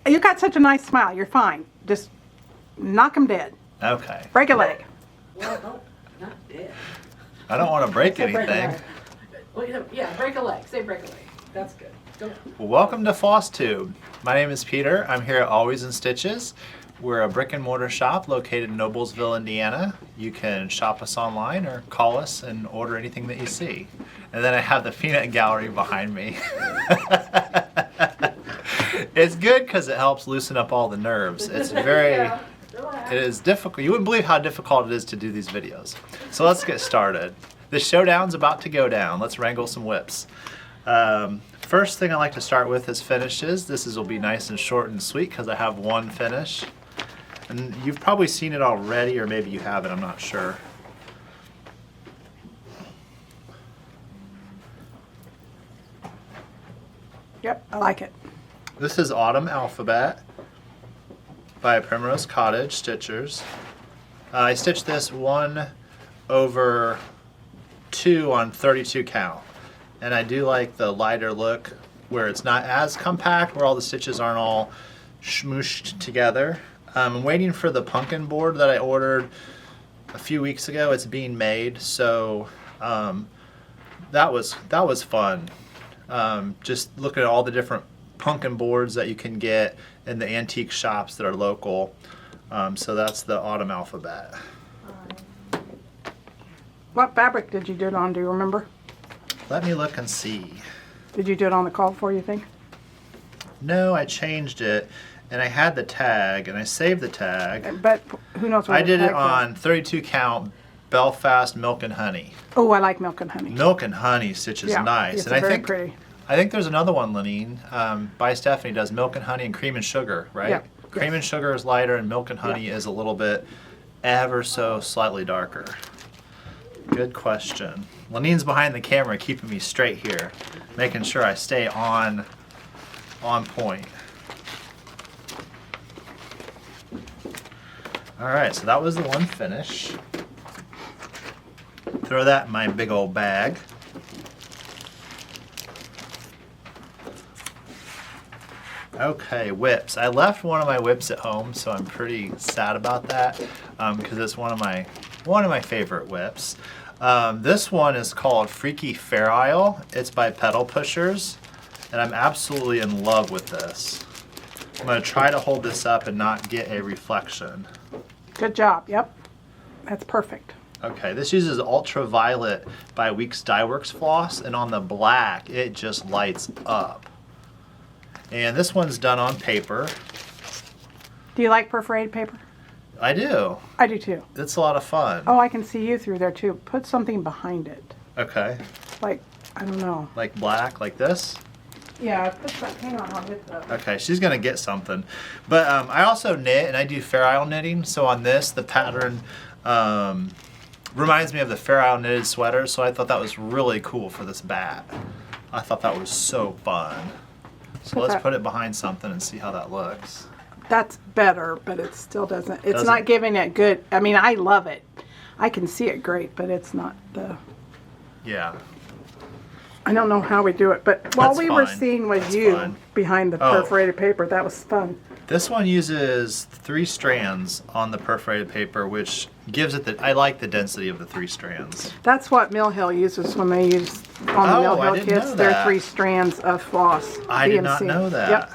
You got such a nice smile. You're fine. Just knock him dead. Okay. Break a leg. Well, no, not dead. I don't want to break Say break a anything. leg. Well, yeah, break a leg. Say break a leg. That's good. Go ahead. Well, welcome to Flosstube. My name is Peter. I'm here at Always in Stitches. We're a brick and mortar shop located in Noblesville, Indiana. You can shop us online or call us and order anything that you see. And then I have the peanut gallery behind me. It's good because it helps loosen up all the nerves. It's very, Yeah, relax. it is difficult. You wouldn't believe how difficult it is to do these videos. So let's get started. The showdown's about to go down. Let's wrangle some whips. First thing I like to start with is finishes. Will be nice and short and sweet because I have one finish. And you've probably seen it already, or maybe you haven't, I'm not sure. Yep, I like it. This is Autumn Alphabet by Primrose Cottage Stitchers. I stitched this 1/2 on 32 count. And I do like the lighter look where it's not as compact, where all the stitches aren't all smooshed together. I'm waiting for the pumpkin board that I ordered a few weeks ago. It's being made, so that was fun. Just looking at all the different pumpkin boards that you can get in the antique shops that are local. So that's the Autumn Alphabet. What fabric did you do it on? Do you remember? Let me look and see. Did you do it on the call for, you think? No, I changed it, and I had the tag, and I saved the tag. But who knows what I did the it tag was. on 32 count Belfast Milk and Honey. Oh, I like milk and honey. Milk and Honey stitch is Yeah, nice, it's and I very think pretty. there's another one, Lenine, by Stephanie, does Milk and Honey and Cream and Sugar, right? Yeah, Cream yes. and Sugar is lighter, and Milk and Honey is a little bit ever so slightly darker. Good question. Lenine's behind the camera keeping me straight here, making sure I stay on point. All right, so that was the one finish. Throw that in my big old bag. Okay, whips. I left one of my whips at home, so I'm pretty sad about that because it's one of my favorite whips. This one is called Freaky Fair Isle. It's by Pedal Pushers, and I'm absolutely in love with this. I'm going to try to hold this up and not get a reflection. Good job. Yep. That's perfect. Okay, this uses Ultraviolet by Weeks Dye Works floss, and on the black, it just lights up. And this one's done on paper. Do you like perforated paper? I do. I do too. It's a lot of fun. Oh, I can see you through there too. Put something behind it. Okay, Like, I don't know. like black, like this? Yeah, put some, hang on, I'll get the... Okay, she's gonna get something. But I also knit, and I do Fair Isle knitting. So on this, the pattern reminds me of the Fair Isle knitted sweater. So I thought that was really cool for this bat. I thought that was so fun. So let's put it behind something and see how that looks. That's better, but it still doesn't... It's Doesn't- not giving it good... I mean, I love it. I can see it great, but it's not the... Yeah. I don't know how we do it, but while That's we were fine. seeing was That's you fine. behind the Oh. perforated paper. That was fun. This one uses 3 strands on the perforated paper, which gives it the... I like the density of the 3 strands. That's what Mill Hill uses when they use on the Oh, Mill I Hill didn't kits. know They're that. 3 strands of floss. I did not BMC. know that. Yep.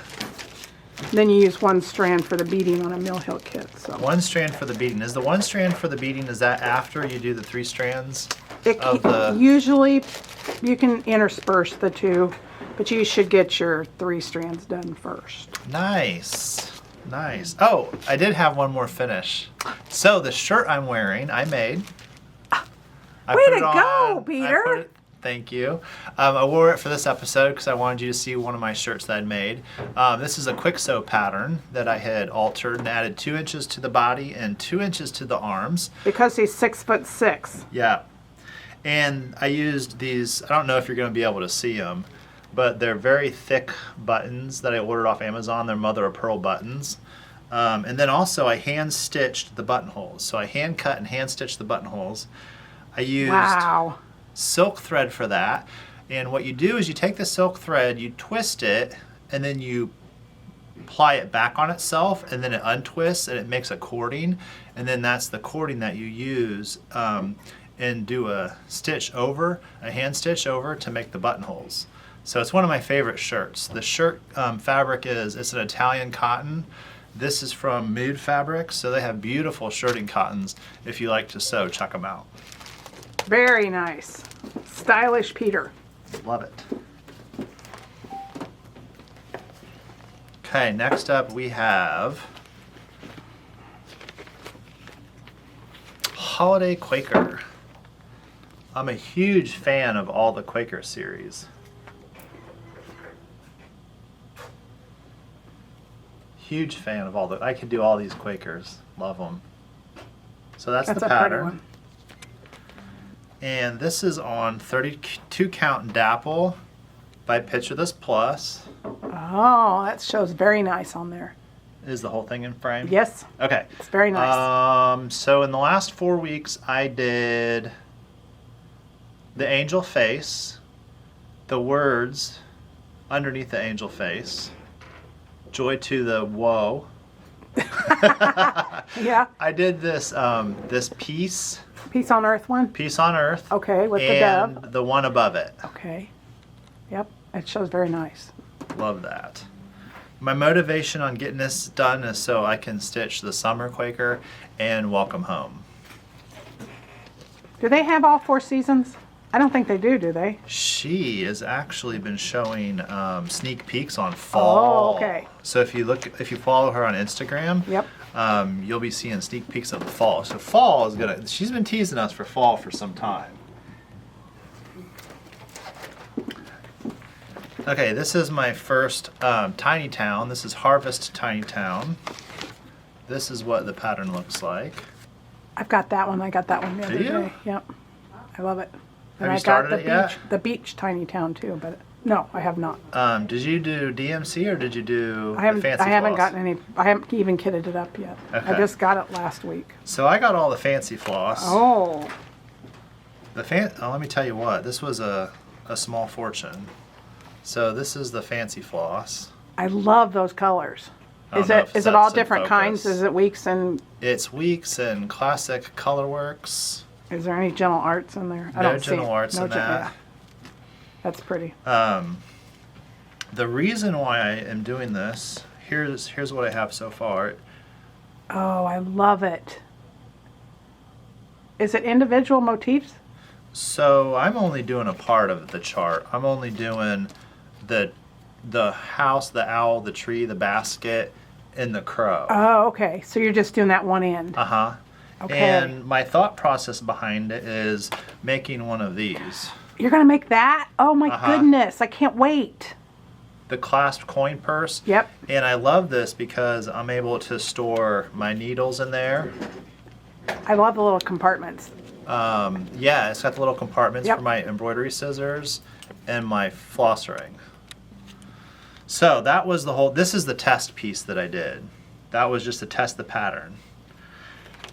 Then you use 1 strand for the beading on a Mill Hill kit. So 1 strand for the beading. Is the 1 strand for the beading, is that after you do the 3 strands? it, of the- usually you can intersperse the 2, but you should get your 3 strands done first. Nice. Nice. Oh, I did have one more finish. So the shirt I'm wearing, I made. I Way put to it go, on- Peter. I put it- Thank you. I wore it for this episode because I wanted you to see one of my shirts that I'd made. This is a quick sew pattern that I had altered and added 2 inches to the body and 2 inches to the arms. Because he's 6'6". Yeah. And I used these, I don't know if you're going to be able to see them, but they're very thick buttons that I ordered off Amazon. They're mother of pearl buttons. And then also I hand stitched the buttonholes. So I hand cut and hand stitched the buttonholes. I used Wow. silk thread for that. And what you do is you take the silk thread, you twist it, and then you ply it back on itself, and then it untwists and it makes a cording, and then that's the cording that you use and do a stitch over, a hand stitch over to make the buttonholes. So it's one of my favorite shirts. The shirt fabric it's an Italian cotton. This is from Mood Fabrics, so they have beautiful shirting cottons. If you like to sew, check them out. Very nice. Stylish Peter. Love it. Okay, next up we have Holiday Quaker. I'm a huge fan of all the Quaker series. Huge fan of I could do all these Quakers. Love them. So that's the a pretty pattern. one. And this is on 32 count dapple by Picture This Plus. Oh, that shows very nice on there. Is the whole thing in frame? Yes, Okay. it's very nice. So in the last 4 weeks, I did the angel face, the words underneath the angel face, joy to the woe. Yeah, I did this this peace Peace on Earth one. on earth. Okay, with the and dove. the one above it. Okay. Yep, it shows very nice. Love that. My motivation on getting this done is so I can stitch the Summer Quaker and Welcome Home. Do they have all 4 seasons? I don't think they do they? She has actually been showing sneak peeks on fall. Oh, okay. So if you follow her on Instagram, Yep. you'll be seeing sneak peeks of the fall. So fall is gonna. She's been teasing us for fall for some time. Okay, this is my first Tiny Town. This is Harvest Tiny Town. This is what the pattern looks like. I've got that one. I got that one the other Do you? day. Yep. I love it. Have you I started got it yet? the beach Tiny Town too, but no, I have not. Did you do DMC or did you do I haven't. the fancy I haven't floss? gotten any. I haven't even kitted it up yet. Okay. I just got it last week. So I got all the fancy floss. Oh, Let me tell you what. This was a small fortune. So this is the fancy floss. I love those colors. I don't Is know it if is it all that's in different kinds? focus. Is it weeks and It's Weeks and Classic Colorworks. is there any gentle arts in there? I No don't see gentle arts in gen- that. yeah. That's pretty. The reason why I am doing this, here's what I have so far. Oh, I love it. Is it individual motifs? So I'm only doing a part of the chart. I'm only doing the house, the owl, the tree, the basket, and the crow. Oh, okay. So you're just doing that one end. Uh-huh. Okay. And my thought process behind it is making one of these. You're gonna make that? Oh my Uh-huh. goodness! I can't wait. The clasped coin purse. Yep. And I love this because I'm able to store my needles in there. I love the little compartments. Yeah, it's got the little compartments Yep. for my embroidery scissors and my floss ring. So that was this is the test piece that I did. That was just to test the pattern.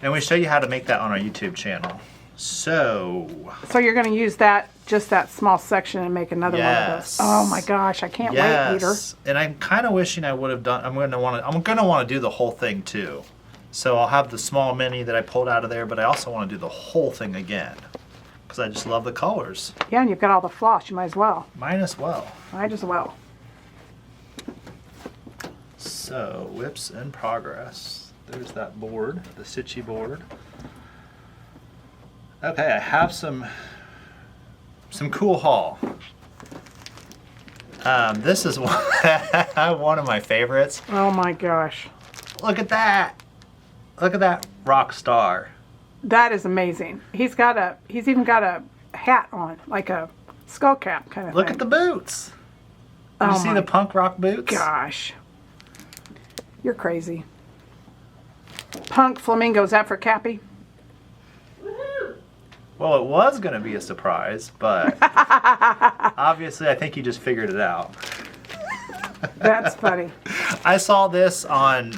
And we show you how to make that on our YouTube channel. So, So you're gonna use that, just that small section, and make another one of Yes. those. Oh my gosh! I can't wait, Peter. and I'm kind of wishing I would have done. I'm gonna want to do the whole thing too. So I'll have the small mini that I pulled out of there, but I also want to do the whole thing again because I just love the colors. Yeah, and you've got all the floss. You might as well. Might as well. Might as well. So whips in progress. There's that board, the stitchy board. Okay, I have some cool haul. This is one of my favorites. Oh my gosh, Look at that! Look at that rock star. that is amazing. He's even got a hat on, like a skull cap kind of Look thing. at the boots. Did Oh you see my the punk rock boots? Gosh, you're crazy. Punk flamingo, is that for Cappy? Woohoo! Well, it was going to be a surprise, but obviously I think you just figured it out. That's funny. I saw this on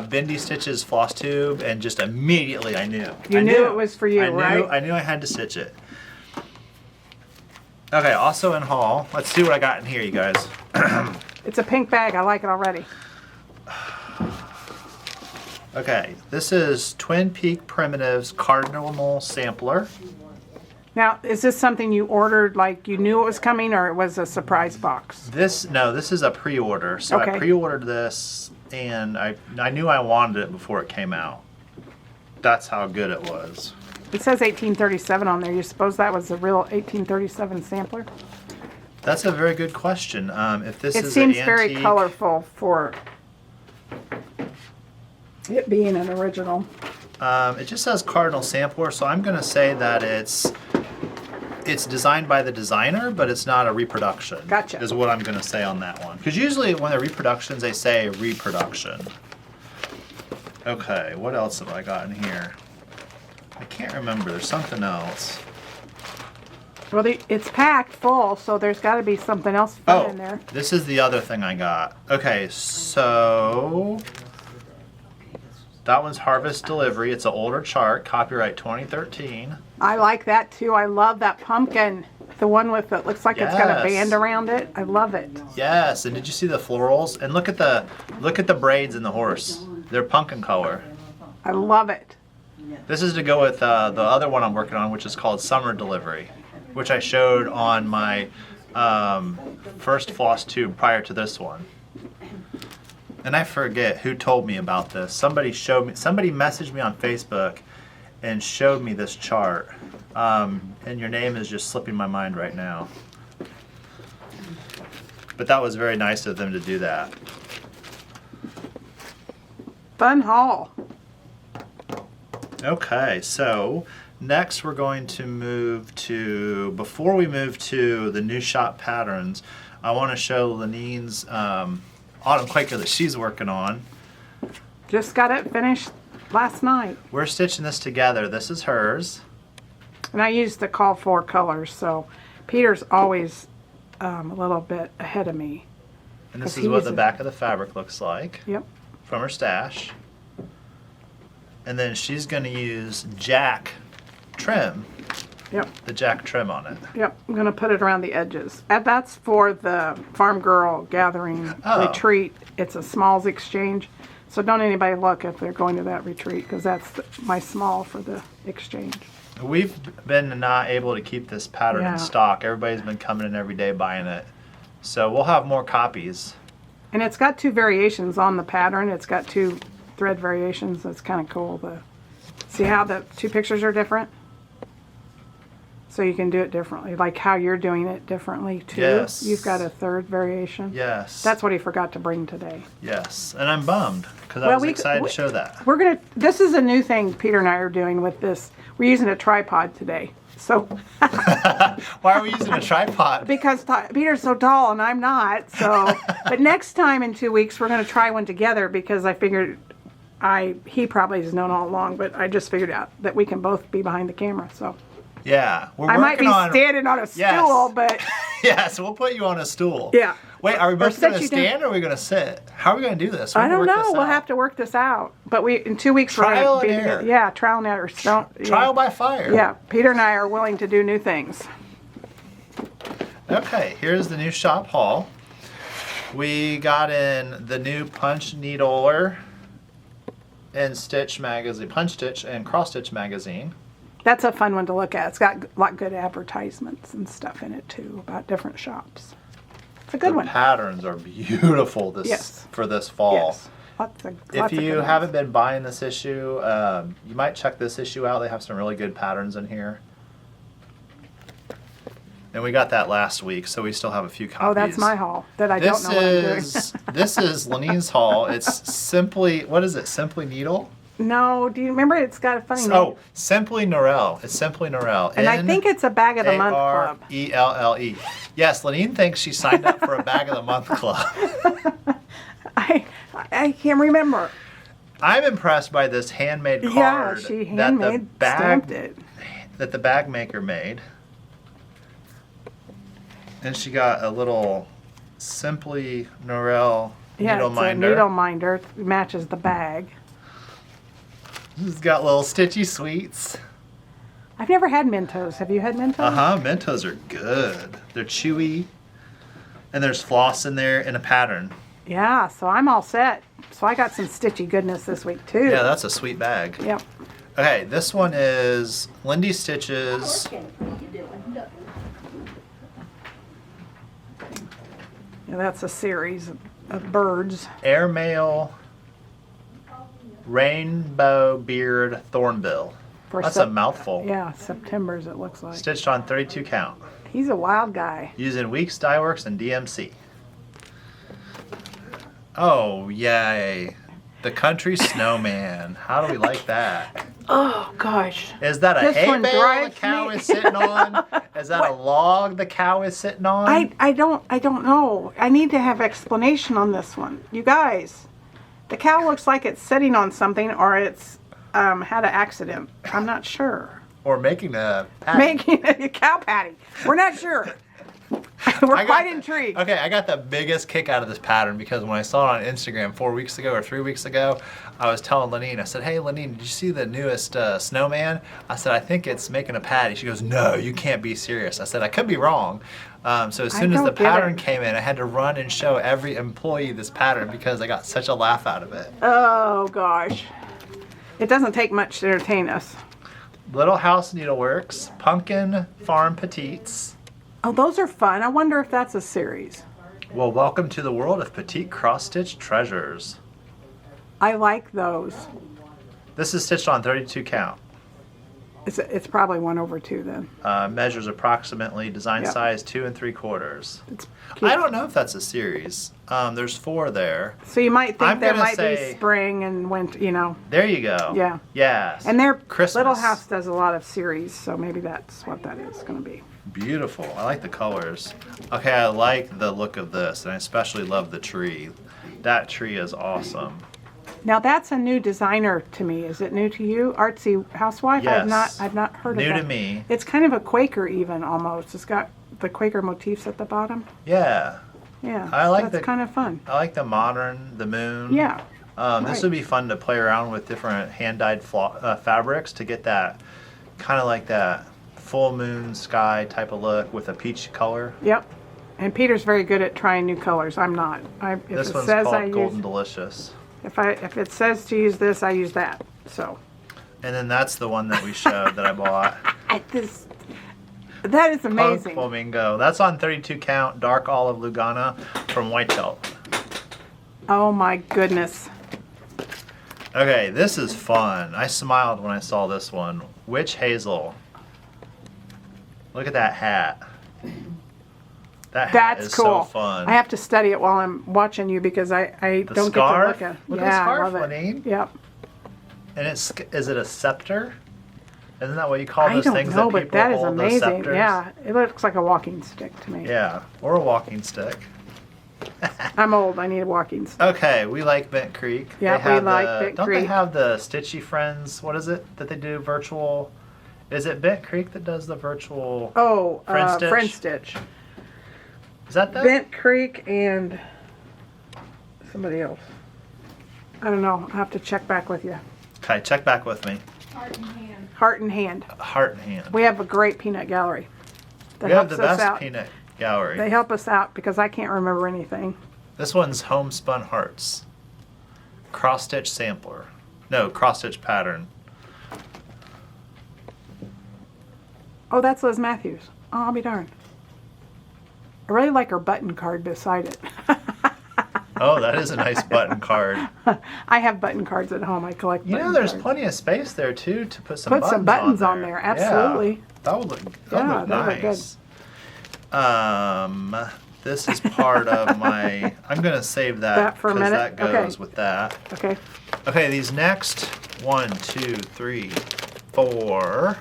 Bendy Stitch's Flosstube, and just immediately I knew. You knew it was for you, right? I knew I had to stitch it. Okay, also in haul, let's see what I got in here, you guys. It's a pink bag. I like it already. Okay, this is Twin Peak Primitives Cardinal Sampler. Now, is this something you ordered, like you knew it was coming, or it was a surprise box? This is a pre-order. So I Okay. pre-ordered this, and I knew I wanted it before it came out. That's how good it was. It says 1837 on there. You suppose that was the real 1837 sampler? That's a very good question. If this It is seems an very antique, colorful for it being an original. It just says Cardinal Sampler, so I'm going to say that it's designed by the designer, but it's not a reproduction. Gotcha. Is what I'm going to say on that one. Because usually when they're reproductions, they say reproduction. Okay, what else have I got in here? I can't remember. There's something else. Well, it's packed full, so there's got to be something else fit in there. This is the other thing I got. Okay, so that one's Harvest Delivery. It's an older chart, copyright 2013. I like that too. I love that pumpkin. The one with it looks like it's got a Yes. band around it. I love it. Yes, and did you see the florals? And look at the braids in the horse. They're pumpkin color. I love it. This is to go with the other one I'm working on, which is called Summer Delivery, which I showed on my first Flosstube prior to this one. And I forget who told me about this. Somebody messaged me on Facebook and showed me this chart. And your name is just slipping my mind right now. But that was very nice of them to do that. Fun haul. Okay, so next we're going to move to, before we move to the new shop patterns, I want to show Lenine's Autumn Quaker that she's working on. Just got it finished last night. We're stitching this together. This is hers. And I used the call for colors, so Peter's always a little bit ahead of me. And this 'Cause is he what the uses- back of the fabric looks like Yep. from her stash. And then she's going to use Jack trim, Yep. the Jack trim on it. Yep. I'm going to put it around the edges. And that's for the Farm Girl Gathering Oh. retreat. It's a smalls exchange. So don't anybody look if they're going to that retreat, because that's my small for the exchange. We've been not able to keep this pattern Yeah. in stock. Everybody's been coming in every day buying it. So we'll have more copies. And it's got two variations on the pattern. It's got two thread variations. That's kind of cool. See how the two pictures are different? So you can do it differently, like how you're doing it differently too. Yes. You've got a third variation. Yes. That's what he forgot to bring today. Yes. And I'm bummed because I Well, was excited to show that. This is a new thing Peter and I are doing with this. We're using a tripod today. So, Why are we using a tripod? because Peter's so tall and I'm not, so, but next time in 2 weeks, we're going to try one together, because I figured he probably has known all along, but I just figured out that we can both be behind the camera, so. Yeah. We're I might be working on standing on a Yes. stool, but Yes, we'll put you on a stool. yeah. Wait, are we both sit going to you down. stand or are we going to sit? How are we going to do this? I don't know. We'll have to work this out. But in 2 weeks, Trial we're going and to be error. Yeah, trial and error. Trial by fire. Yeah, Peter and I are willing to do new things. Okay, here's the new shop haul. We got in the new punch needler and stitch magazine, punch stitch and cross stitch magazine. That's a fun one to look at. It's got a lot of good advertisements and stuff in it too about different shops. It's a good The one. patterns are beautiful Yes. for this fall. Yes. Lots If of you good haven't ones. been buying this issue, you might check this issue out. They have some really good patterns in here. And we got that last week, so we still have a few copies. Oh, that's my haul that I don't know what I'm doing. This is Lenine's haul. It's simply, what is it? Simply Needle? No, do you remember? It's got a funny name. Oh, Simply Norel. It's Simply Norel. And I think it's a bag of the month club. N-A-R-E-L-L-E. Yes, Lenine thinks she signed up for a bag of the month club. I can't remember. I'm impressed by this handmade card. Yeah, she handmade stamped it. That the bag maker made. And she got a little Simply Norel Yeah, needle it's minder. a needle minder. It matches the bag. It's got little stitchy sweets. I've never had Mentos. Have you had Mentos? Uh-huh, Mentos are good. They're chewy. And there's floss in there in a pattern. Yeah, so I'm all set. So I got some stitchy goodness this week too. Yeah, that's a sweet bag. Yep. Okay, this one is Lindy Stitches. Yeah, that's a series of birds. Airmail Rainbow Beard Thornbill. For That's a mouthful. Yeah, September's it looks like. Stitched on 32 count. He's a wild guy. Using Weeks Dye Works and DMC. Oh, yay. The Country Snowman. How do we like that? Oh gosh. Is that a This hay one bale the drives cow me- is sitting on? Is that a log the cow is sitting on? I don't know. I need to have explanation on this one. You guys, the cow looks like it's sitting on something or it's had an accident. I'm not sure. Or making a patty. Making a cow patty. We're not sure. We're I got quite the- intrigued. Okay, I got the biggest kick out of this pattern because when I saw it on Instagram 4 weeks ago or 3 weeks ago, I was telling Lenine, I said, hey Lenine, did you see the newest snowman? I said, I think it's making a patty. She goes, no, you can't be serious. I said, I could be wrong. So as soon as the don't get pattern it. came in, I had to run and show every employee this pattern because I got such a laugh out of it. Oh gosh. It doesn't take much to entertain us. Little House Needleworks, Pumpkin Farm Petites. Oh, those are fun. I wonder if that's a series. Well, welcome to the world of petite cross-stitch treasures. I like those. This is stitched on 32 count. It's probably 1/2 then. Measures approximately design Yep. size 2 3/4. It's cute. I don't know if that's a series. There's 4 there. So you might think I'm there gonna might say- be spring and winter, you know. There you go. Yeah. Yes. And their Christmas. Little House does a lot of series, so maybe that's what that is going to be. Beautiful. I like the colors. Okay, I like the look of this, and I especially love the tree. That tree is awesome. Now that's a new designer to me. Is it new to you, Artsy Housewife? Yes. I've not heard New of to that. me. It's kind of a Quaker even almost. It's got the Quaker motifs at the bottom. Yeah. Yeah. I like that's the- kind of fun. I like the modern, the moon. Yeah. This right. would be fun to play around with different hand-dyed fabrics to get that kind of like that full moon sky type of look with a peach color. Yep. And Peter's very good at trying new colors. I'm not. If This it one's says I called Golden use, Delicious. if it says to use this, I use that. So. And then that's the one that we showed that I bought. That is Punk amazing. Flamingo. That's on 32 count, dark olive Lugana from Whitetail. Oh my goodness. Okay, this is fun. I smiled when I saw this one. Witch Hazel. Look at that hat. That hat That's is cool. so fun. I have to study it while I'm watching you because I The don't scarf? get to look at. Look at Yeah, the I scarf, love it. Lenine. Yep. And is it a scepter? Isn't that what you call I those don't things know, that but people that is hold, those amazing. scepters? Yeah, it looks like a walking stick to me. Yeah, or a walking stick. I'm old. I need a walking stick. Okay, we like Bent Creek. Yeah, They have we like the- Bent Don't they Creek. have the Stitchy Friends? What is it that they do virtual? Is it Bent Creek that does the virtual? Oh, Friend Stitch? Friend Stitch. Is that them? Bent Creek and somebody else. I don't know. I'll have to check back with you. Okay, check back with me. Heart in hand. Heart in hand. Heart and hand. We have a great peanut gallery. That We have helps the us best out. peanut gallery. They help us out because I can't remember anything. This one's Homespun Hearts. Cross stitch sampler. No, cross stitch pattern. Oh, that's Liz Matthews. Oh, I'll be darned. I really like her button card beside it. Oh, that is a nice button card. I have button cards at home. I collect You button know, there's cards. plenty of space there too to put some Put buttons some buttons on there. there, absolutely. Yeah, that would look, Yeah, look that would look nice. This is part of my. I'm gonna save that That for a because minute? that goes Okay. with that. Okay. Okay, these next 1, 2, 3, 4.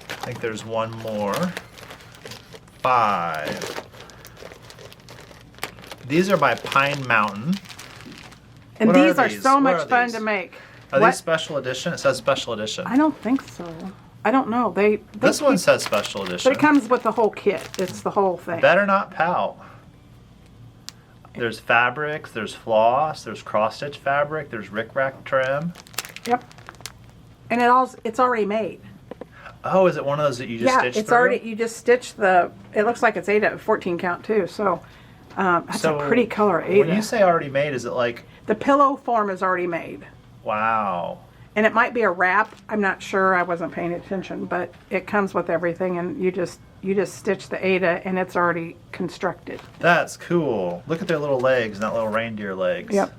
I think there's one more. 5. These are by Pine Mountain. And What are these are these? so What much are fun these? to make. Are What? these special edition? It says special edition. I don't think so. I don't know. They This one keep- says special edition. But it comes with the whole kit. It's the whole thing. Better not pout. There's fabrics, there's floss, there's cross stitch fabric, there's rickrack trim. Yep. And it's already made. Oh, is it one of those that you just Yeah, stitch it's through? already, you just stitch the, it looks like it's 14 count too. So that's a pretty color, When Ada. you say already made, is it like The pillow form is already made. Wow. And it might be a wrap. I'm not sure. I wasn't paying attention, but it comes with everything, and you just stitch the Ada, and it's already constructed. That's cool. Look at their little legs, not little reindeer legs. Yep.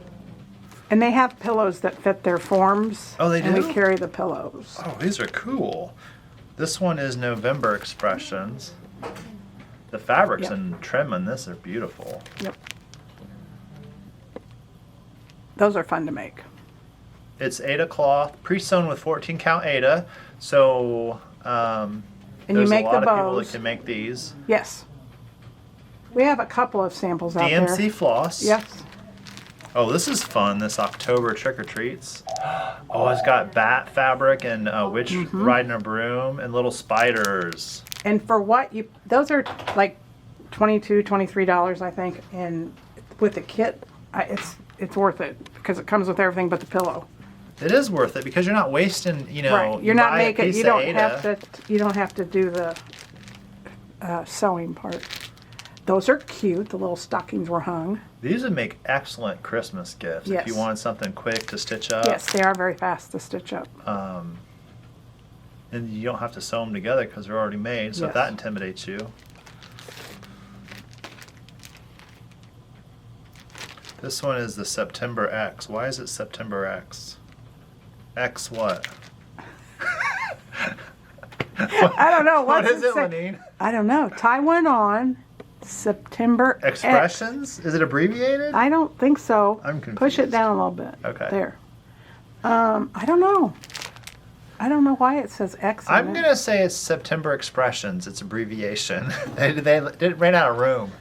And they have pillows that fit their forms. Oh, they And do? we carry the pillows. Oh, these are cool. This one is November Expressions. The fabrics Yep. and trim on this are beautiful. Yep. Those are fun to make. It's Ada cloth, pre-sewn with 14 count Ada. So And you there's make a lot the of people that bows. can make these. Yes. We have a couple of samples out DMC there. floss. Yes. Oh, this is fun. This October trick or treats. Oh, it's got bat fabric and witch Mm-hmm. riding a broom and little spiders. And for what you, those are like $22, $23, I think. And with the kit, it's worth it because it comes with everything but the pillow. It is worth it because you're not wasting, you know, Right. you You're not buy a making. piece You of don't Ada. have to do the sewing part. Those are cute. The little stockings were hung. These would make excellent Christmas gifts if you Yes. wanted something quick to stitch up. Yes, they are very fast to stitch up. And you don't have to sew them together because they're already made, so if Yes. that intimidates you. This one is the September X. Why is it September X? X what? I don't know. What What's is it, say? Lenine? I don't know. Tie one on September X. Expressions? Is it abbreviated? I don't think so. I'm Push it confused. down a little bit. Okay. There. I don't know. I don't know why it says X. on I'm it. gonna say it's September Expressions. It's abbreviation. they ran out of room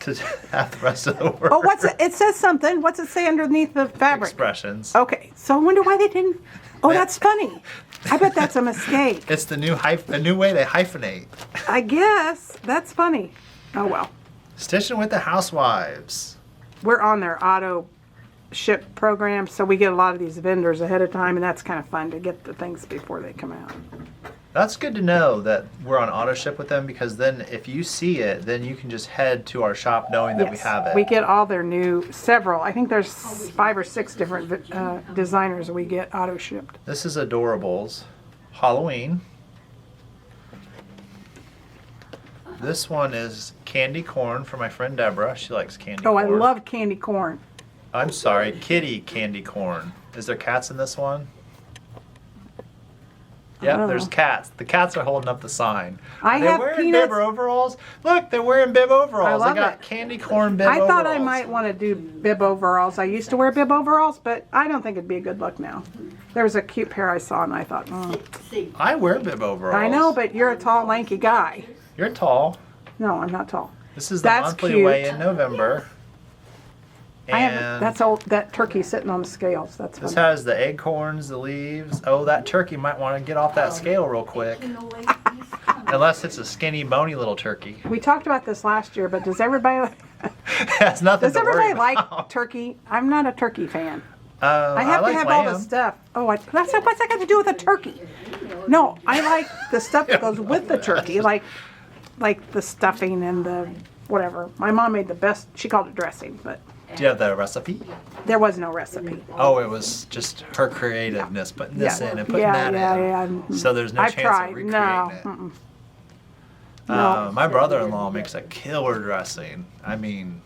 to have the rest of the word. Oh, what's it? It says something. What's it say underneath the fabric? Expressions. Okay, so I wonder why they didn't. Oh, that's funny. I bet that's a mistake. It's the new way they hyphenate. I guess that's funny. Oh well, Stitching with the Housewives. we're on their auto ship program, so we get a lot of these vendors ahead of time, and that's kind of fun to get the things before they come out. That's good to know that we're on auto ship with them because then if you see it, then you can just head to our shop knowing that we have it. We get all their new several. I think there's 5 or 6 different designers we get auto shipped. This is Adorables. Halloween. This one is candy corn for my friend Deborah. She likes candy Oh, corn. I love candy corn. I'm sorry, kitty candy corn. Is there cats in this one? Yep, don't there's know. cats. The cats are holding up the sign. I Are they have wearing peanuts. bib overalls? Look, they're wearing bib overalls. I love they got it. candy corn bib I overalls. thought I might want to do bib overalls. I used to wear bib overalls, but I don't think it'd be a good look now. There was a cute pair I saw, and I thought, I wear bib overalls. I know, but you're a tall, lanky guy. You're tall. No, I'm not tall. This is the That's monthly cute. weigh in November. I And have that's old. That turkey sitting on the scales. That's this funny. has the acorns, the leaves. Oh, that turkey might want to get off that scale real quick. Unless it's a skinny, bony little turkey. We talked about this last year, but does everybody That's nothing does to worry everybody about. like turkey? I'm not a turkey fan. I have like to have lamb. all the stuff. Oh, what's that got to do with a turkey? No, I like the stuff that goes with the turkey, like the stuffing and the whatever. My mom made the best. She called it dressing, but Do you have the recipe? there was no recipe. Oh, it was just her creativeness, putting this in and putting yeah, that yeah, in. yeah. So there's no I've chance tried. of recreating No. it. Mm-mm. No. My brother-in-law makes a killer dressing. I mean,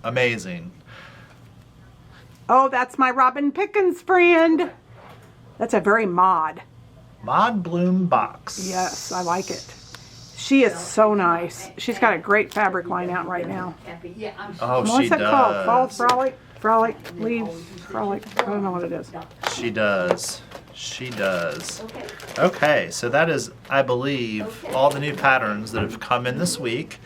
amazing. Oh, that's my Robin Pickens friend. That's a very mod. Mod Bloom box. Yes, I like it. She is so nice. She's got a great fabric line out right now. Oh, What's she that called? Fall does. frolic, leaves, frolic. I don't know what it is. She does. She does. Okay, so that is, I believe, all the new patterns that have come in this week.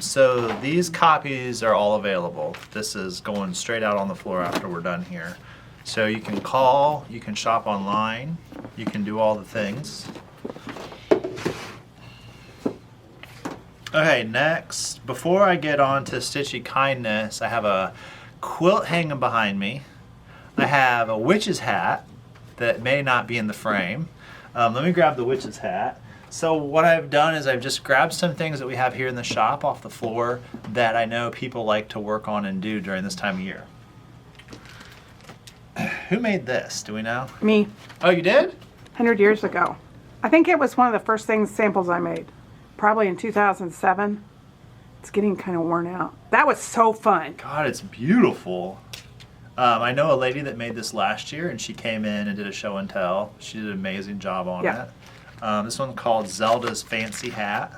So these copies are all available. This is going straight out on the floor after we're done here. So you can call, you can shop online, you can do all the things. Okay, next, before I get on to Stitchy Kindness, I have a quilt hanging behind me. I have a witch's hat that may not be in the frame. Let me grab the witch's hat. So what I've done is I've just grabbed some things that we have here in the shop off the floor that I know people like to work on and do during this time of year. Who made this? Do we know? Me, Oh, you did? 100 years ago. I think it was one of the first samples I made. Probably in 2007. It's getting kind of worn out. That was so fun. God, it's beautiful. I know a lady that made this last year, and she came in and did a show and tell. She did an amazing job on Yeah. it. This one's called Zelda's Fancy Hat.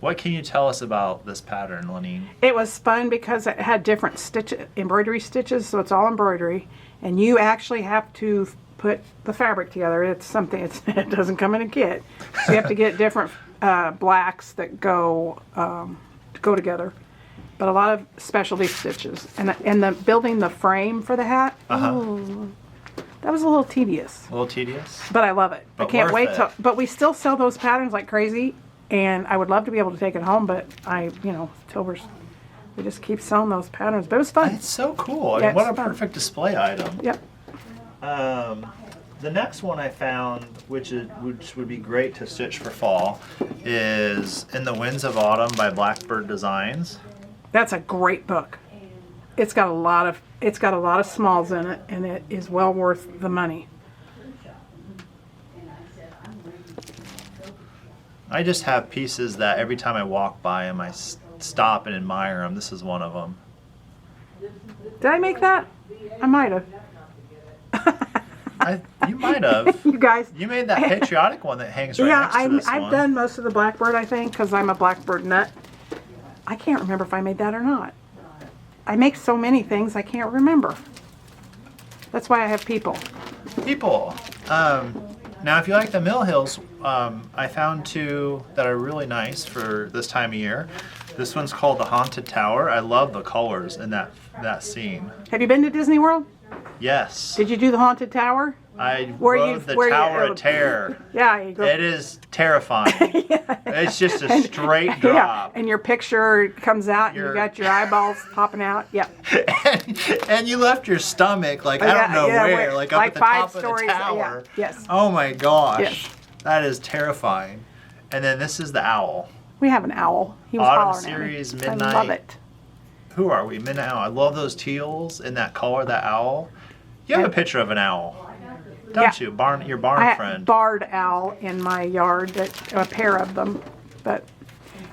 What can you tell us about this pattern, Lenine? It was fun because it had different embroidery stitches, so it's all embroidery, and you actually have to put the fabric together. It's something. It doesn't come in a kit, so you have to get different blacks that go together. But a lot of specialty stitches, and the building the frame for the hat. Ooh, that was a little tedious. A little tedious? But I love it. But I can't worth wait it. till. But we still sell those patterns like crazy, and I would love to be able to take it home. But we just keep selling those patterns. But it was fun. It's so cool. I Yeah, mean, what it's a fun. perfect display item. Yep. The next one I found, which would be great to stitch for fall, is In the Winds of Autumn by Blackbird Designs. That's a great book. It's got a lot of smalls in it, and it is well worth the money. I just have pieces that every time I walk by them, I stop and admire them. This is one of them. Did I make that? I might have. You might have. You guys. You made that patriotic one that hangs right Yeah, next to this I've one. done most of the Blackbird, I think, because I'm a Blackbird nut. I can't remember if I made that or not. I make so many things I can't remember. That's why I have people. People. Now, if you like the Mill Hills, I found two that are really nice for this time of year. This one's called the Haunted Tower. I love the colors in that scene. Have you been to Disney World? Yes. Did you do the Haunted Tower? I Where you- rode the where you- Tower of Terror. Yeah, you go. It is terrifying. It's just a straight Yeah, drop. and your picture comes out, and you Your- got your eyeballs popping out. Yeah. and you left your stomach, like, I don't know where, like up like at the 5 top stories. of the tower. Yeah. Yes. Oh my gosh. Yes. That is terrifying. And then this is the owl. We have an owl. He was Autumn hollering at me. Series, I Midnight. love it. Who are we? Midnight Owl. I love those teals in that color, that owl. You have a picture of an owl, don't you? Your barn I have friend. barred owl in my yard, a pair of them. But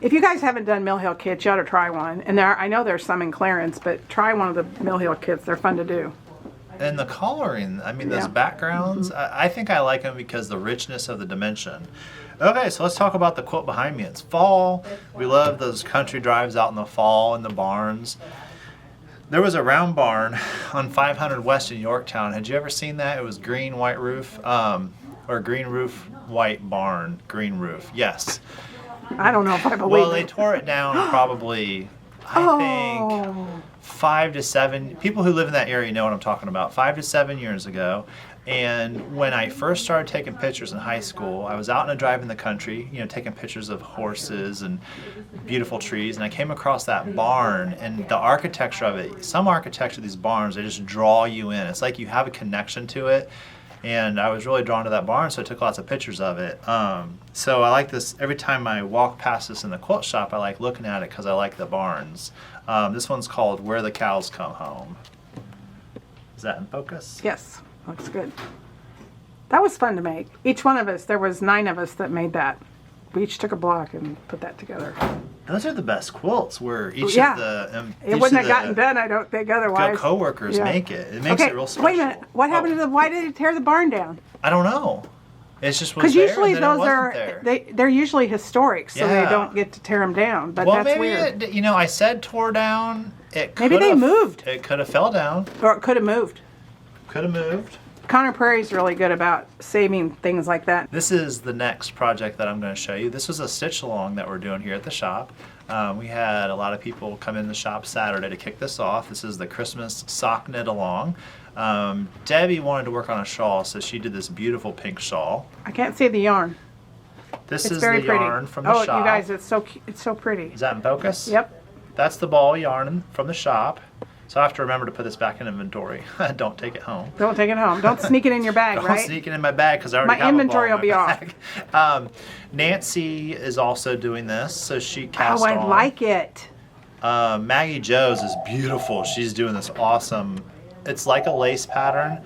if you guys haven't done Mill Hill kits, you ought to try one. And I know there's some in clearance, but try one of the Mill Hill kits. They're fun to do. And the coloring, I mean, those Yeah. backgrounds, I think I like them because the richness of the dimension. Okay, so let's talk about the quilt behind me. It's fall. We love those country drives out in the fall in the barns. There was a round barn on 500 West in Yorktown. Had you ever seen that? It was green, white roof, or green roof, white barn, green roof. Yes. I don't know if I believe Well, they it. tore it down probably, I think, Oh. 5 to 7. People who live in that area know what I'm talking about. 5 to 7 years ago. And when I first started taking pictures in high school, I was out on a drive in the country, taking pictures of horses and beautiful trees. And I came across that barn and the architecture of it. Some architecture of these barns, they just draw you in. It's like you have a connection to it. And I was really drawn to that barn, so I took lots of pictures of it. So I like this. Every time I walk past this in the quilt shop, I like looking at it because I like the barns. This one's called Where the Cows Come Home. Is that in focus? Yes, looks good. That was fun to make. Each one of us, there was 9 of us that made that. We each took a block and put that together. Those are the best quilts where each Yeah. of the It wouldn't have gotten done, I don't think, otherwise. co-workers Yeah. make it. It makes Okay, it real special. wait a minute. What happened to why did it tear the barn down? I don't know. It's just was Because there usually and then it those wasn't are there. they're usually historic, so Yeah. they don't get to tear them down. But Well, that's maybe weird. I said tore down. It Maybe they could've- moved. It could have fell down. Or it could have moved. Could have moved. Connor Prairie's really good about saving things like that. This is the next project that I'm going to show you. This was a stitch along that we're doing here at the shop. We had a lot of people come in the shop Saturday to kick this off. This is the Christmas sock knit along. Debbie wanted to work on a shawl, so she did this beautiful pink shawl. I can't see the yarn. This It's is very the pretty. yarn from the Oh, shop. you guys, it's so pretty. Is that in focus? Yep. That's the ball yarn from the shop. So I have to remember to put this back in inventory. Don't take it home. Don't take it home. Don't sneak it in your bag, Don't right? sneak it in my bag because I already My have inventory a ball will be in my off. bag. Nancy is also doing this, so she cast Oh, I on. like it. Maggie Joe's is beautiful. She's doing this awesome It's like a lace pattern.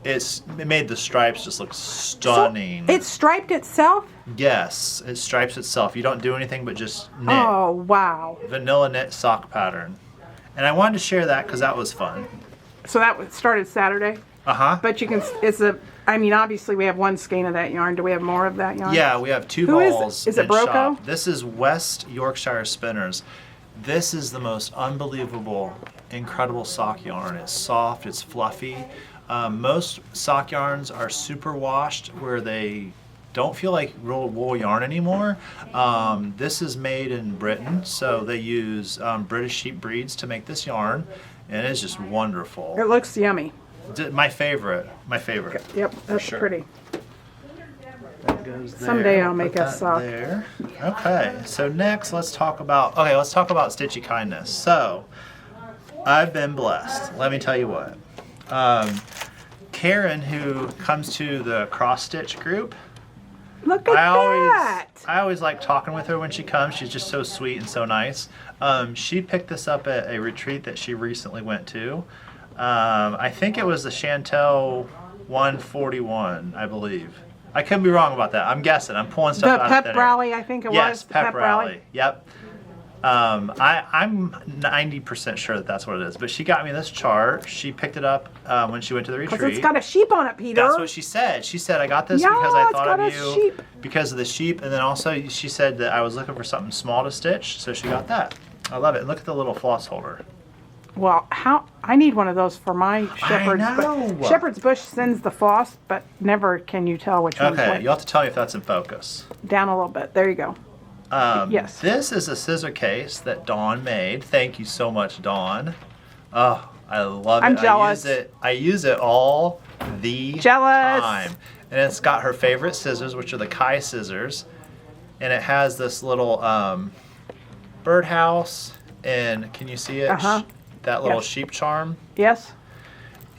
It made the stripes just look stunning. So it striped itself? Yes, it stripes itself. You don't do anything but just knit. Oh, wow. Vanilla knit sock pattern. And I wanted to share that because that was fun. So that started Saturday? Uh-huh. But you can, I mean, obviously we have one skein of that yarn. Do we have more of that yarn? Yeah, we have 2 Who is it? balls. Is it in Broco? shop. This is West Yorkshire Spinners. This is the most unbelievable, incredible sock yarn. It's soft, it's fluffy. Most sock yarns are super washed where they don't feel like real wool yarn anymore. This is made in Britain, so they use British sheep breeds to make this yarn, and it's just wonderful. It looks yummy. My favorite. My favorite. Yep, that's sure. pretty. That goes there. Someday I'll make Put a that sock. there. Okay, so next let's talk about Stitchy Kindness. So I've been blessed. Let me tell you what. Karen, who comes to the cross stitch group, Look at that. I always like talking with her when she comes. She's just so sweet and so nice. She picked this up at a retreat that she recently went to. I think it was the Chantel 141, I believe. I could be wrong about that. I'm guessing. I'm pulling stuff out The of thin pep air. rally, I think it was. Yes, The pep rally. Yep. I'm 90% sure that that's what it is. But she got me this chart. She picked it up when she went to the retreat. Because it's got a sheep on it, Peter. That's what she said. She said, I got this Yeah, because I it's thought got of a you sheep. because of the sheep. And then also she said that I was looking for something small to stitch. So she got that. I love it. And look at the little floss holder. Well, I need one of those for my shepherd's know. bush. Shepherd's bush sends the floss, but never can you tell which one's Okay, which. you'll have to tell me if that's in focus. Down a little bit. There you go. Yes. This is a scissor case that Dawn made. Thank you so much, Dawn. Oh, I love it. I'm jealous. I use it all the Jealous. time. And it's got her favorite scissors, which are the Kai scissors. And it has this little birdhouse. And can you see it? Uh-huh. That little Yes. sheep charm. Yes.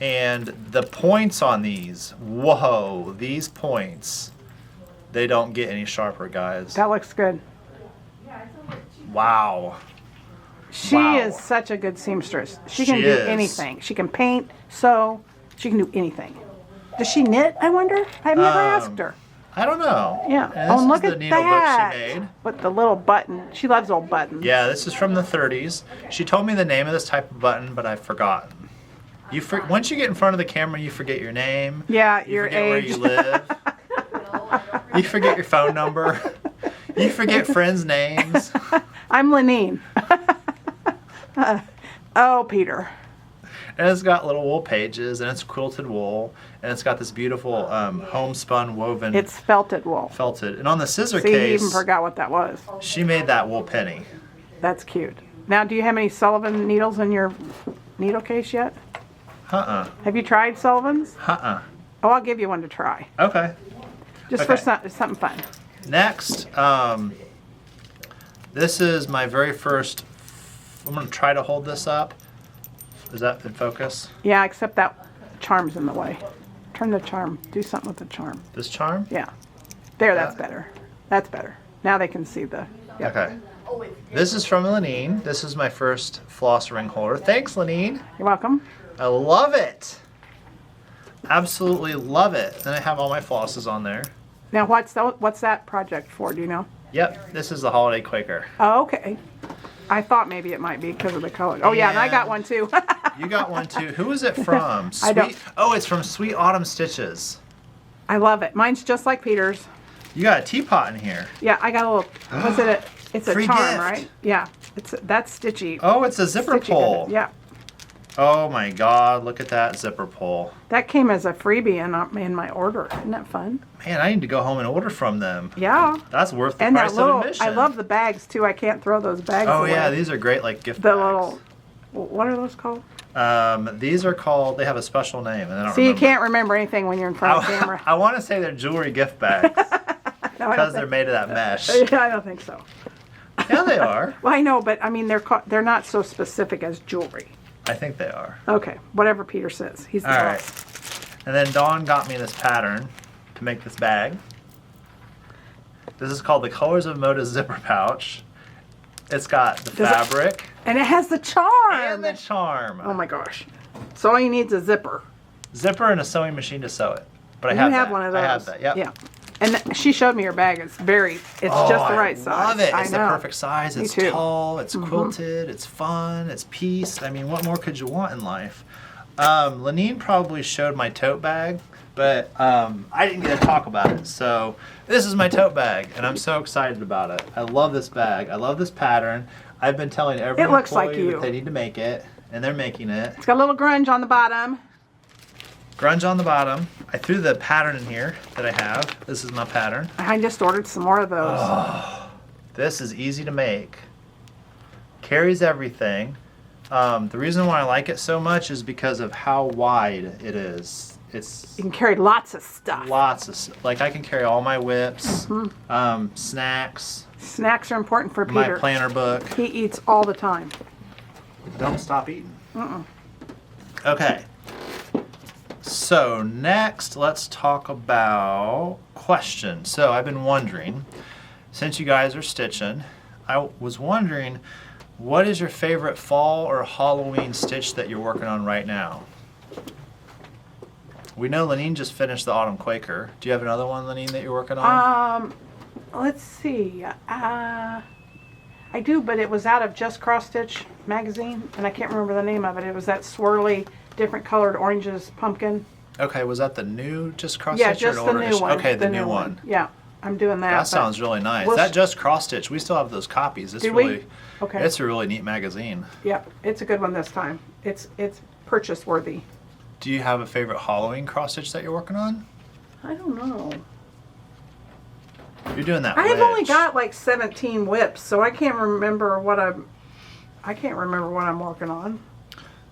And the points on these, whoa, these points, they don't get any sharper, guys. That looks good. Wow. She Wow. is such a good seamstress. She can She do is. anything. She can paint, sew. She can do anything. Does she knit, I wonder? I've never asked her. I don't know. Yeah. And Oh, this look is the at needle that. book she made. With the little button. She loves old buttons. Yeah, this is from the 30s. She told me the name of this type of button, but I've forgotten. Once you get in front of the camera, you forget your name. Yeah, You your forget age. where you live. You forget your phone number. You forget friends' names. I'm Lenine. Oh, Peter. And it's got little wool pages, and it's quilted wool, and it's got this beautiful homespun woven It's felted wool. felted. And on the scissor See, you case, even forgot what that was. she made that wool penny. That's cute. Now, do you have any Sullivan needles in your needle case yet? Have you tried Sullivan's? Oh, I'll give you one to try. Okay. Just for Okay. something fun. Next, this is my very first. I'm going to try to hold this up. Is that in focus? Yeah, except that charm's in the way. Turn the charm. Do something with the charm. This charm? Yeah. There, that's better. That's better. Now they can see the... Yep. Okay. This is from Lenine. This is my first floss ring holder. Thanks, Lenine. You're welcome. I love it. Absolutely love it. And I have all my flosses on there. Now, what's that project for? Do you know? Yep, this is the Holiday Quaker. Oh, okay. I thought maybe it might be because of the color. Oh, yeah, and I got one too. You got one too. Who is it from? I don't- Oh, it's from Sweet Autumn Stitches. I love it. Mine's just like Peter's. You got a teapot in here. Yeah, I got a little. What's it? It's a Free charm, gift. right? Yeah. That's stitchy. Oh, it's a zipper Stitchy pull. good. Yeah. Oh my God, look at that zipper pull. That came as a freebie in my order. Isn't that fun? Man, I need to go home and order from them. Yeah. That's worth the And price that little. of admission. I love the bags too. I can't throw those bags Oh away. yeah, these are great like gift The bags. little. What are those called? These are called, they have a special name and I don't See, you remember. can't remember anything when you're in front of the camera. I want to say they're jewelry gift bags No, I because don't they're think, made of that mesh. I don't think so. Yeah, they are. Well, I know, but I mean, they're not so specific as jewelry. I think they are. Okay, whatever Peter says. He's the All boss. right. And then Dawn got me this pattern to make this bag. This is called the Colors of Moda zipper pouch. It's got the Does it- fabric And it has the charm. and the charm. Oh my gosh. So all you need is a zipper. Zipper and a sewing machine to sew it. But I You have have that. one of those. I have that. Yep. Yeah. And she showed me her bag. It's just the right size. I love it. I It's know. the perfect size. Me It's too. tall. It's quilted. It's fun. It's pieced. I mean, what more could you want in life? Lenine probably showed my tote bag, but I didn't get to talk about it. So this is my tote bag, and I'm so excited about it. I love this bag. I love this pattern. I've been telling every It looks like employee you. that they need to make it, and they're making it. It's got a little grunge on the bottom. Grunge on the bottom. I threw the pattern in here that I have. This is my pattern. I just ordered some more of those. This is easy to make. Carries everything. The reason why I like it so much is because of how wide it is. It's You can carry lots of stuff. lots of, like I can carry all my whips, snacks, Snacks are important for my Peter. planner book. He eats all the time. Don't stop eating. Okay. So next, let's talk about questions. So I've been wondering, since you guys are stitching, I was wondering, what is your favorite fall or Halloween stitch that you're working on right now? We know Lenine just finished the Autumn Quaker. Do you have another one, Lenine, that you're working on? Let's see. I do, but it was out of Just Cross Stitch magazine, and I can't remember the name of it. It was that swirly, different colored oranges pumpkin. Okay, was that the new Just Cross Yeah, Stitch or just an the older new issue? one. Okay, the new one. Yeah, I'm doing that. That but sounds really nice. we'll That s- Just Cross Stitch, we still have those copies. It's Do we? really, Okay. it's a really neat magazine. Yep, it's a good one this time. It's purchase worthy. Do you have a favorite Halloween cross stitch that you're working on? I don't know. You're doing that. I have only witch. got like 17 whips, so I can't remember what I'm working on.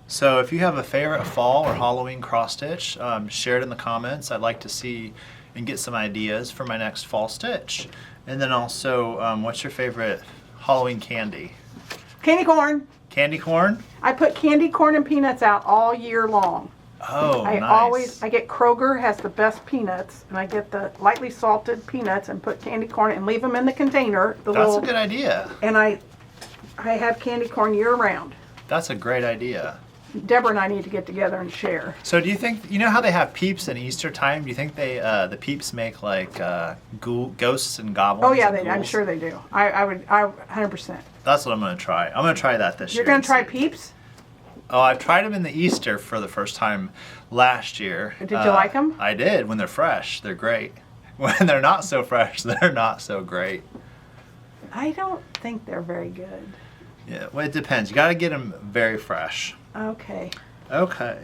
So if you have a favorite fall or Halloween cross stitch, share it in the comments. I'd like to see and get some ideas for my next fall stitch. And then also, what's your favorite Halloween candy? Candy corn. Candy corn? I put candy corn and peanuts out all year long. Oh, I nice. I get Kroger has the best peanuts, and I get the lightly salted peanuts and put candy corn and leave them in the container. That's a good idea. And I have candy corn year round. That's a great idea. Deborah and I need to get together and share. So do you think, you know how they have peeps in Easter time? Do you think they the peeps make like ghosts and goblins? Oh yeah, and I'm ghouls? sure they do. I would 100%. That's what I'm going to try. I'm going to try that this year. You're gonna and try see. Peeps? Oh, I've tried them in the Easter for the first time last year. Did you like them? I did. When they're fresh, they're great. When they're not so fresh, they're not so great. I don't think they're very good. Yeah, well, it depends. You got to get them very fresh. Okay. Okay.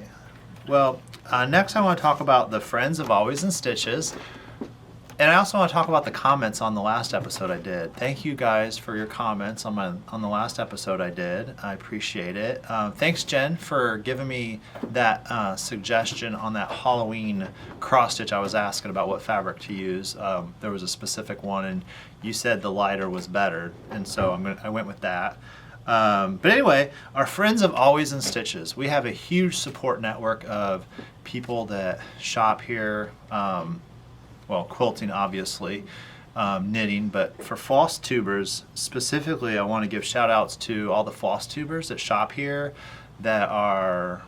Well, next I want to talk about the Friends of Always in Stitches. And I also want to talk about the comments on the last episode I did. Thank you guys for your comments on the last episode I did. I appreciate it. Thanks, Jen, for giving me that suggestion on that Halloween cross stitch. I was asking about what fabric to use. There was a specific one, and you said the lighter was better, and so I went with that. But anyway, our Friends of Always in Stitches. We have a huge support network of people that shop here. Well, quilting, obviously, knitting, but for Flosstubers specifically, I want to give shout outs to all the Flosstubers that shop here that are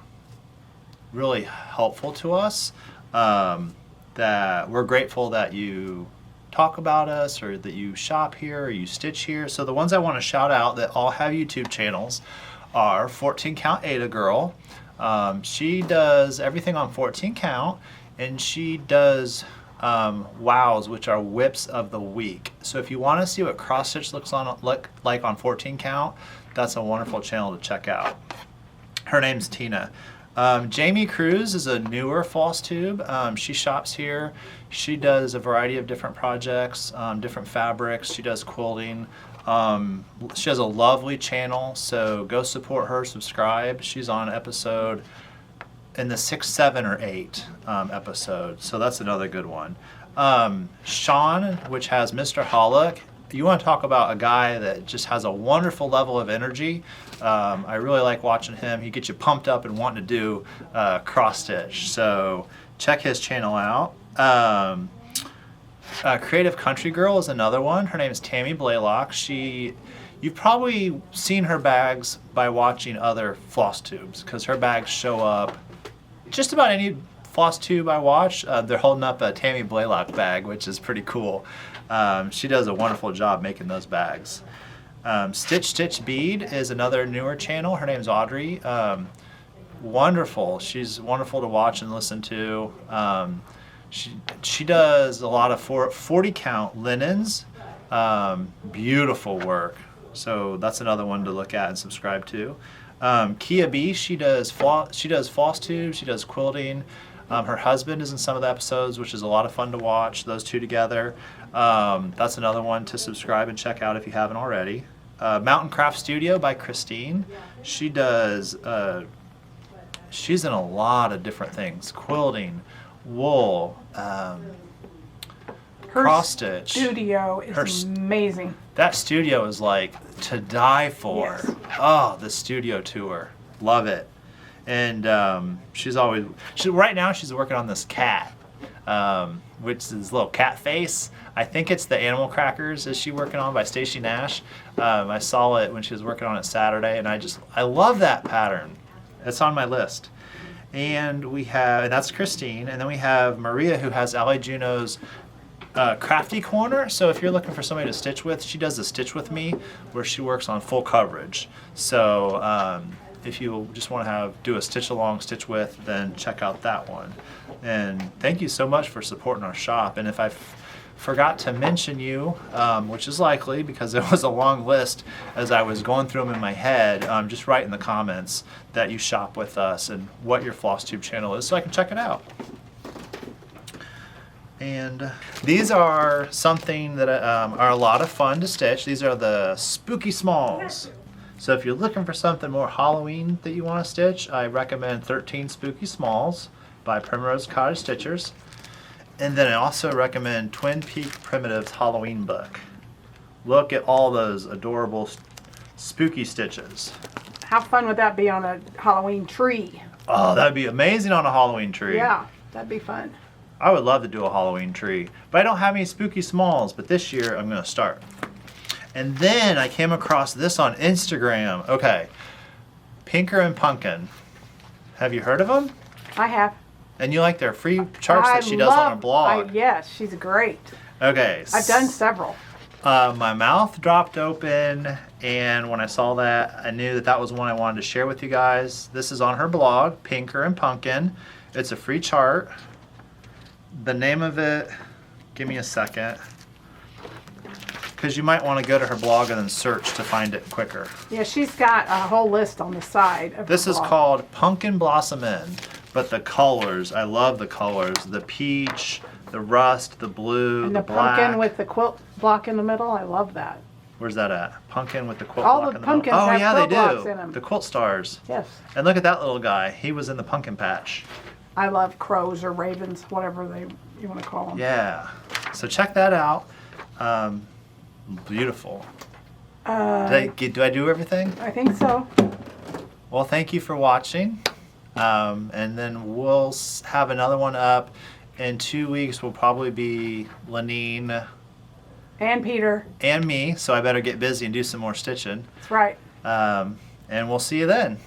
really helpful to us, that we're grateful that you talk about us or that you shop here or you stitch here. So the ones I want to shout out that all have YouTube channels are 14 Count Ada Girl. She does everything on 14 Count, and she does wows, which are whips of the week. So if you want to see what cross stitch looks like on 14 Count, that's a wonderful channel to check out. Her name's Tina. Jamie Cruz is a newer Flosstube. She shops here. She does a variety of different projects, different fabrics. She does quilting. She has a lovely channel, so go support her, subscribe. She's on episode in the 6, 7, or 8 episode, so that's another good one. Sean, which has Mr. Hollick. You want to talk about a guy that just has a wonderful level of energy. I really like watching him. He gets you pumped up and wanting to do cross stitch. So check his channel out. Creative Country Girl is another one. Her name is Tammy Blaylock. She You've probably seen her bags by watching other Flosstubes, because her bags show up just about any Flosstube I watch. They're holding up a Tammy Blaylock bag, which is pretty cool. She does a wonderful job making those bags. Stitch Stitch Bead is another newer channel. Her name's Audrey. Wonderful. She's wonderful to watch and listen to. She does a lot of 40 count linens. Beautiful work. So that's another one to look at and subscribe to. Kia B, she does Flosstube, she does quilting. Her husband is in some of the episodes, which is a lot of fun to watch, those two together. That's another one to subscribe and check out if you haven't already. Mountain Craft Studio by Christine. She does, she's in a lot of different things. Quilting, wool, Her cross stitch. studio is amazing. That studio is like to die for. Yes. Oh, the studio tour. Love it. And right now she's working on this cat, which is this little cat face. I think it's the Animal Crackers is she working on by Stacey Nash. I saw it when she was working on it Saturday, and I love that pattern. It's on my list. And that's Christine, and then we have Maria, who has Ally Juno's Crafty Corner. So if you're looking for somebody to stitch with, she does a Stitch With Me where she works on full coverage. So if you just want to do a stitch along, stitch with, then check out that one. And thank you so much for supporting our shop. And if I forgot to mention you, which is likely because there was a long list as I was going through them in my head, just write in the comments that you shop with us and what your Flosstube channel is so I can check it out. And these are something that are a lot of fun to stitch. These are the Spooky Smalls. So if you're looking for something more Halloween that you want to stitch, I recommend 13 Spooky Smalls by Primrose Cottage Stitchers. And then I also recommend Twin Peak Primitives Halloween Book. Look at all those adorable spooky stitches. How fun would that be on a Halloween tree? Oh, that'd be amazing on a Halloween tree. Yeah, that'd be fun. I would love to do a Halloween tree, but I don't have any Spooky Smalls, but this year I'm going to start. And then I came across this on Instagram. Okay, Pinker and Pumpkin. Have you heard of them? I have. And you like their free charts that she does on her blog. Yes, she's great. Okay. I've done several. My mouth dropped open, and when I saw that, I knew that was one I wanted to share with you guys. This is on her blog, Pinker and Pumpkin. It's a free chart. The name of it, give me a second, because you might want to go to her blog and then search to find it quicker. Yeah, she's got a whole list on the side of This her is blog. called Pumpkin Blossom Inn, but the colors, I love the colors. The peach, the rust, the blue, And the the black. pumpkin with the quilt block in the middle. I love that. Where's that at? Pumpkin with the quilt All block the in the middle. pumpkins Oh have yeah, quilt they blocks do. in 'em. The quilt stars. Yes. And look at that little guy. He was in the pumpkin patch. I love crows or ravens, whatever you want to call them. Yeah. So check that out. Beautiful. Do I do everything? I think so. Well, thank you for watching. And then we'll have another one up in 2 weeks. Will probably be Lenine And Peter. and me. So I better get busy and do some more stitching. That's right. And we'll see you then.